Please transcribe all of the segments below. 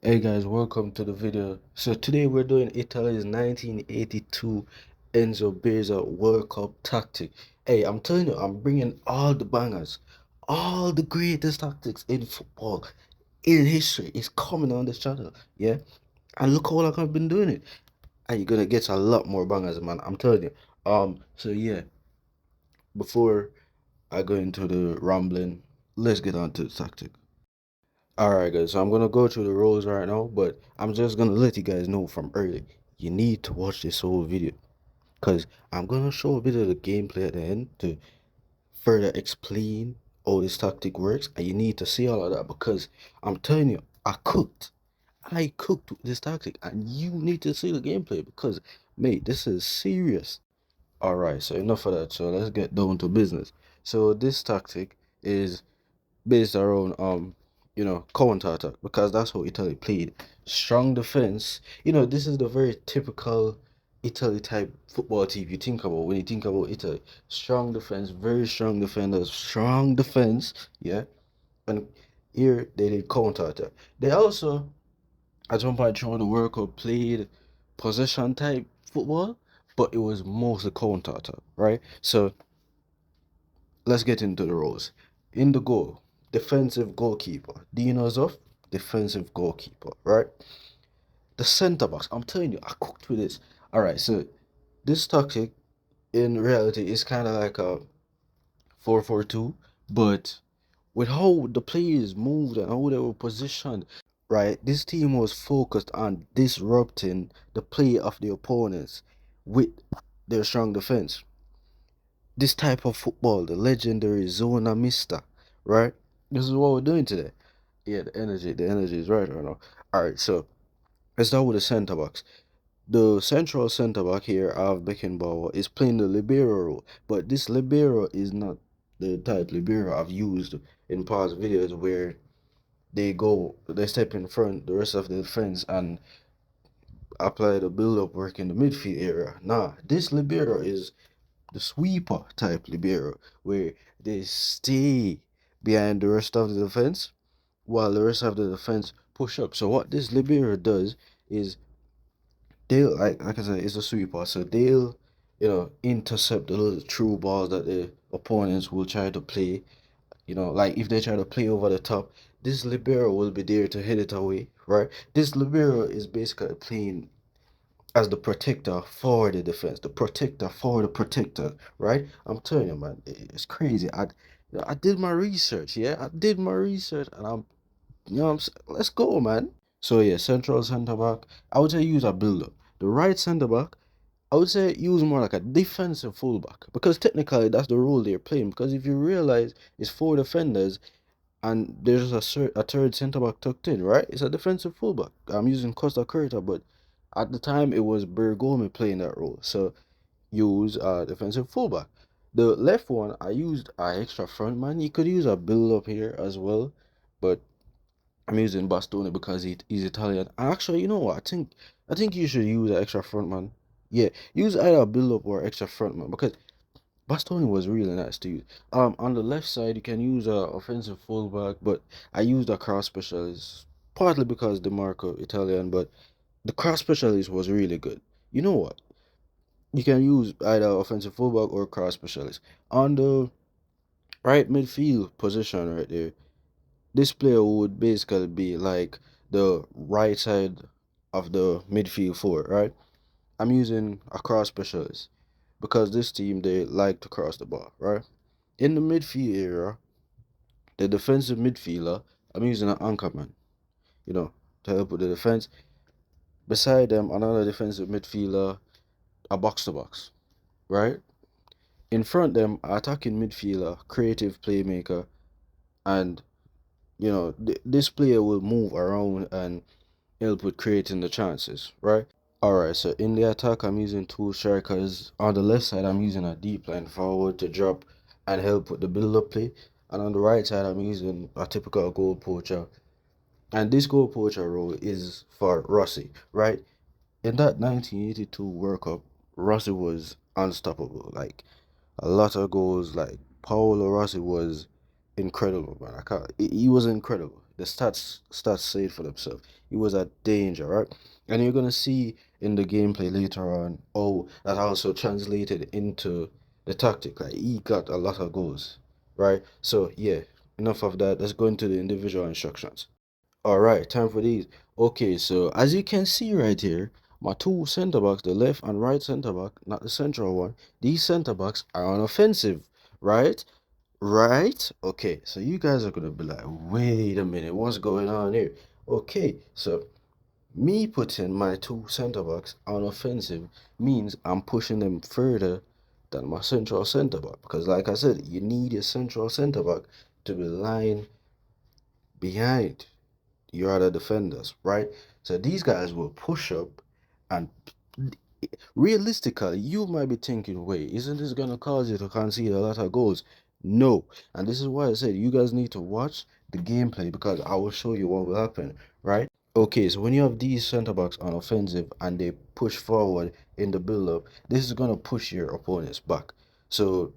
Hey guys, welcome to the video. So today we're doing Italy's 1982 Enzo Bearza World Cup tactic. Hey, I'm telling you, I'm bringing all the bangers, all the greatest tactics in football, in history is coming on this channel. Yeah, and look how long I've been doing it. And you're gonna get a lot more bangers, man. I'm telling you. So yeah, before I go into the rambling, let's get on to the tactic. Alright guys, so I'm gonna go through the roles right now, but I'm just gonna let you guys know from early. You need to watch this whole video. Cause I'm gonna show a bit of the gameplay at the end to further explain how this tactic works. And you need to see all of that because I'm telling you, I cooked with this tactic and you need to see the gameplay because mate, this is serious. Alright, so enough of that. So let's get down to business. So this tactic is based around counter attack because that's how Italy played. Strong defense. This is the very typical Italy type football team you think about when you think about Italy. Strong defense, very strong defenders, strong defense, yeah. And here they did counter attack. They also at one point during the World Cup played possession type football, but it was mostly counter attack, right? So let's get into the roles. In the goal, defensive goalkeeper. Dino Zoff, defensive goalkeeper, right? The centre backs, I'm telling you, I cooked with this. All right, so this tactic in reality is kind of like a 4-4-2, but with how the players moved and how they were positioned, right? This team was focused on disrupting the play of the opponents with their strong defense. This type of football, the legendary Zona Mista, right? This is what we're doing today. Yeah, the energy is right now. All right, so let's start with the centre backs. The central centre back here of Beckenbauer is playing the libero role, but this libero is not the type libero I've used in past videos where they step in front, the rest of the defense, and apply the build-up work in the midfield area. Nah, this libero is the sweeper type libero, where they stay behind the rest of the defense while the rest of the defense push up. So what this libero does is they'll like I said, it's a sweeper, so they'll intercept the little true balls that the opponents will try to play. Like if they try to play over the top, this libero will be there to hit it away, right? This libero is basically playing as the protector for the defense, the protector for the protector, right? I'm telling you, man, it's crazy. I did my research, yeah, I did my research, and let's go, man. So yeah, central centre back, I would say use a build-up. The right centre back, I would say use more like a defensive fullback because technically that's the role they're playing. Because if you realize it's four defenders and there's a third centre back tucked in, right? It's a defensive fullback. I'm using Costa Curta, but at the time it was Bergomi playing that role. So use a defensive fullback. The left one I used a extra front man. You could use a build up here as well, but I'm using Bastoni because he's Italian. And actually, you know what? I think you should use an extra front man. Yeah, use either a build up or extra front man because Bastoni was really nice to use. On the left side, you can use a offensive fullback, but I used a cross specialist partly because DeMarco Italian, but the cross specialist was really good. You know what? You can use either offensive fullback or cross specialist. On the right midfield position right there, this player would basically be like the right side of the midfield four, right? I'm using a cross specialist because this team they like to cross the ball, right? In the midfield area, the defensive midfielder, I'm using an anchorman, you know, to help with the defense. Beside them, another defensive midfielder, a box to box, right? In front them, attacking midfielder, creative playmaker, and this player will move around and help with creating the chances, right? All right, so in the attack, I'm using two strikers. On the left side, I'm using a deep line forward to drop and help with the build-up play. And on the right side, I'm using a typical goal poacher. And this goal poacher role is for Rossi, right? In that 1982 World Cup, Rossi was unstoppable. Like a lot of goals. Like Paolo Rossi was incredible, man. He was incredible. the stats say it for themselves. He was a danger, right? And you're gonna see in the gameplay later on, oh, that also translated into the tactic. Like he got a lot of goals, right? So yeah, enough of that. Let's go into the individual instructions. All right, time for these. Okay, so as you can see right here, my two center backs, the left and right center back, not the central one, these center backs are on offensive, right? Right? Okay, so you guys are gonna be like, wait a minute, what's going on here? Okay, so me putting my two center backs on offensive means I'm pushing them further than my central center back. Because like I said, you need a central center back to be lying behind your other defenders, right? So these guys will push up, and realistically, you might be thinking, wait, isn't this gonna cause you to concede a lot of goals? No. And this is why I said you guys need to watch the gameplay, because I will show you what will happen, right? Okay, so when you have these center backs on offensive and they push forward in the build up, this is gonna push your opponents back. So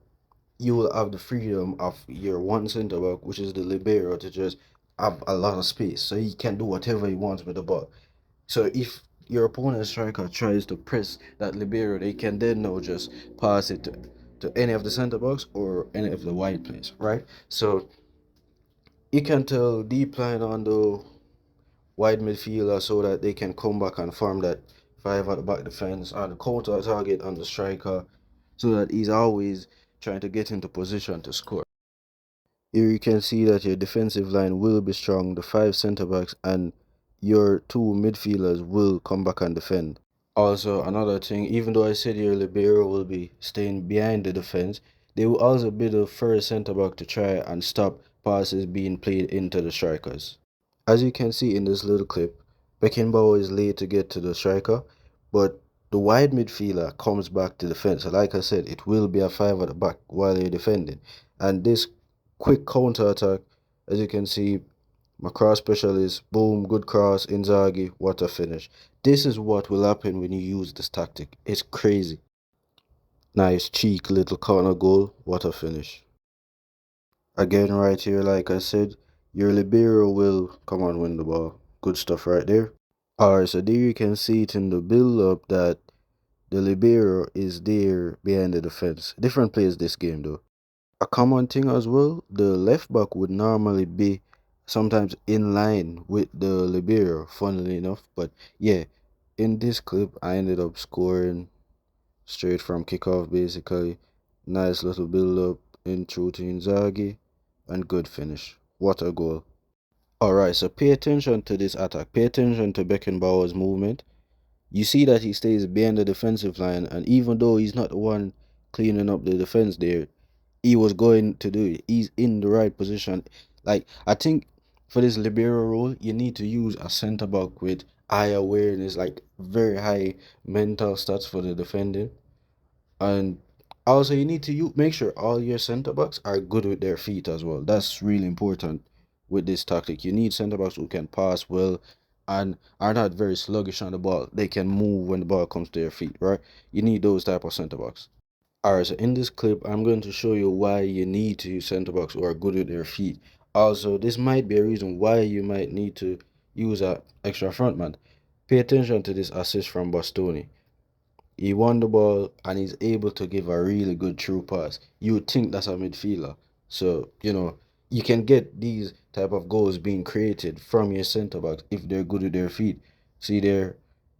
you will have the freedom of your one center back, which is the libero, to just have a lot of space, so he can do whatever he wants with the ball. So if your opponent striker tries to press that libero, they can then now just pass it to any of the center backs or any of the wide players, right? So you can tell deep line on the wide midfielder so that they can come back and form that five at the back defense and counter target on the striker, so that he's always trying to get into position to score. Here you can see that your defensive line will be strong, the five centre backs and your two midfielders will come back and defend. Also, another thing, even though I said your libero will be staying behind the defense, they will also be the first centre back to try and stop passes being played into the strikers. As you can see in this little clip, Beckenbauer is late to get to the striker, but the wide midfielder comes back to defend. So like I said, it will be a five at the back while you're defending. And this quick counter attack, as you can see, my cross specialist, boom, good cross, Inzaghi, what a finish. This is what will happen when you use this tactic. It's crazy. Nice cheek, little corner goal, what a finish. Again, right here, like I said, your libero will come on, win the ball. Good stuff right there. Alright, so there you can see it in the build up that the libero is there behind the defense. Different players this game though. A common thing as well, the left back would normally be sometimes in line with the libero, funnily enough. But yeah, in this clip, I ended up scoring straight from kickoff basically. Nice little build up in through to Inzaghi and good finish. What a goal. Alright, so pay attention to this attack. Pay attention to Beckenbauer's movement. You see that he stays behind the defensive line, and even though he's not the one cleaning up the defense there, he was going to do it. He's in the right position. Like, I think for this libero role, you need to use a centre back with high awareness, like very high mental stats for the defending. And also, you need to make sure all your centre backs are good with their feet as well. That's really important with this tactic. You need centre backs who can pass well and are not very sluggish on the ball. They can move when the ball comes to their feet, right? You need those type of centre backs. Alright, so in this clip, I'm going to show you why you need to use centre backs who are good with their feet. Also, this might be a reason why you might need to use an extra frontman. Pay attention to this assist from Bastoni. He won the ball and he's able to give a really good true pass. You would think that's a midfielder. So, you can get these type of goals being created from your centre backs if they're good with their feet. See there,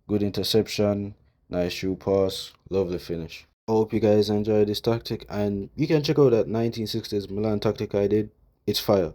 good interception, nice true pass, lovely finish. I hope you guys enjoyed this tactic, and you can check out that 1960s Milan tactic I did. It's fire.